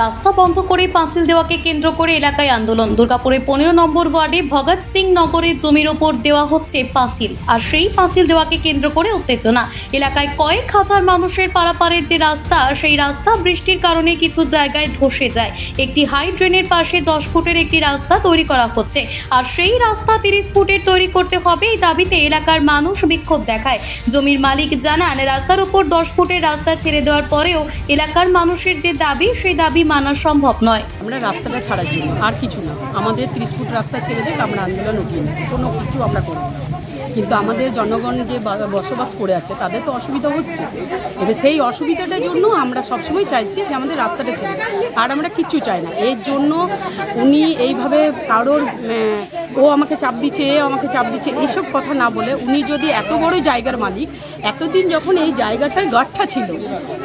রাস্তা বন্ধ করে পাঁচিল দেওয়াকে কেন্দ্র করে এলাকায় আন্দোলন। দুর্গাপুরে 15 নম্বর ওয়ার্ডে ভগৎ সিং নগরের জমির ওপর দেওয়া হচ্ছে পাঁচিল, আর সেই পাঁচিল দেওয়াকে কেন্দ্র করে উত্তেজনা। এলাকায় কয়েক হাজার মানুষের পারাপারের যে রাস্তা, সেই রাস্তা বৃষ্টির কারণে কিছু জায়গায় ধসে যায়। একটি হাই ড্রেনের পাশে 10 ফুটের একটি রাস্তা তৈরি করা হচ্ছে, আর সেই রাস্তা 30 ফুটের তৈরি করতে হবে। এই দাবিতে এলাকার মানুষ বিক্ষোভ দেখায়। জমির মালিক জানান, রাস্তার উপর 10 ফুটের রাস্তা ছেড়ে দেওয়ার পরেও এলাকার মানুষের যে দাবি, সেই দাবি মানা সম্ভব নয়। আমরা রাস্তাটা ছাড়ার জন্য আর কিছু না, আমাদের 30 ফুট রাস্তা ছেড়ে দেখ, আমরা আন্দোলন উঠিয়ে নেব, কোনো কিছু আমরা করব না। কিন্তু আমাদের জনগণ যে বসবাস করে আছে তাদের তো অসুবিধা হচ্ছে। এবার সেই অসুবিধাটার জন্য আমরা সবসময় চাইছি যে আমাদের রাস্তাটা ছেড়ে দেয়, আর আমরা কিচ্ছু চাই না। এর জন্য উনি এইভাবে কারোর ও আমাকে চাপ দিচ্ছে, এ আমাকে চাপ দিচ্ছে, এইসব কথা না বলে উনি যদি এত বড় জায়গার মালিক, এতদিন যখন এই জায়গাটায় গাঁঠা ছিল,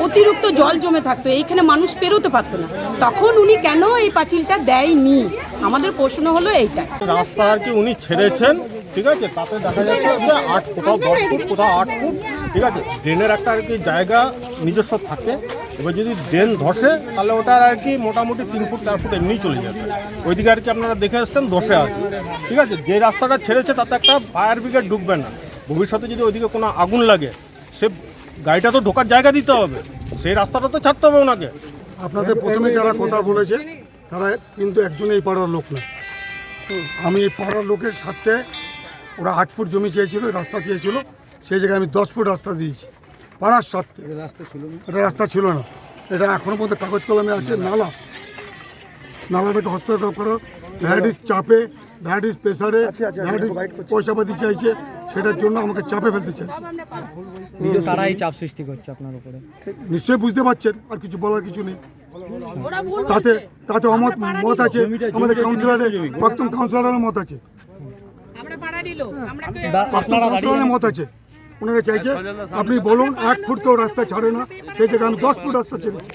অতিরিক্ত জল জমে থাকতো, এইখানে মানুষ পেরোতে পারতো না, তখন উনি কেন এই পাঁচিলটা দেয়নি? আমাদের প্রশ্ন হলো এইটা। রাস্তা আর কি উনি ছেড়েছেন, ঠিক আছে, তাতে দেখা যাচ্ছে যে 8 কোথাও 10 ফুট কোথাও 8 ফুট, ঠিক আছে। ড্রেনের একটা আর কি জায়গা নিজস্ব থাকে। এবার যদি ড্রেন ধসে তাহলে ওটার আর কি মোটামুটি 3 ফুট 4 ফুট এমনিই চলে যাবে। ওইদিকে আর কি আপনারা দেখে এসছেন ধসে আছে, ঠিক আছে। যে রাস্তাটা ছেড়েছে তাতে একটা ফায়ার ব্রিগেড ঢুকবে না। ভবিষ্যতে যদি ওইদিকে কোনো আগুন লাগে, সে গাড়িটা তো ঢোকার জায়গা দিতে হবে, সেই রাস্তাটা তো ছাড়তে হবে ওনাকে। আপনাদের প্রথমে যারা কথা বলেছে তারা কিন্তু একজন এই পাড়ার লোক না। আমি এই পাড়ার লোকের সাথে, ওরা 8 ফুট জমি চেয়েছিল, রাস্তা চেয়েছিল, সেই জায়গায় আমি 10 ফুট রাস্তা দিয়েছি পাড়ার সাথে। এটা রাস্তা ছিল না, এটা এখনও পর্যন্ত কাগজ কলমে আছে। নালাটাকে হস্তক্ষেপ করো, ভ্যারাইটিস চাপে, ভ্যারাইটিস প্রেসারে, ভ্যারাইটিস পয়সাপাতি চাইছে, সেটার জন্য আমাকে চাপে ফেলতে চাইছে। তারাই চাপ সৃষ্টি করছে আপনার উপরে, নিশ্চয়ই বুঝতে পারছেন, আর কিছু বলার কিছু নেই। তাতে তাতে মত আছে, আমাদের কাউন্সিলরের, প্রাক্তন কাউন্সিলরের মত আছে, কাউন্সিলরের মত আছে। ওনারা চাইছে আপনি বলুন 1 ফুট কেউ রাস্তা ছাড়ে না, সেই জায়গায় আমি 10 ফুট রাস্তা ছেড়েছি।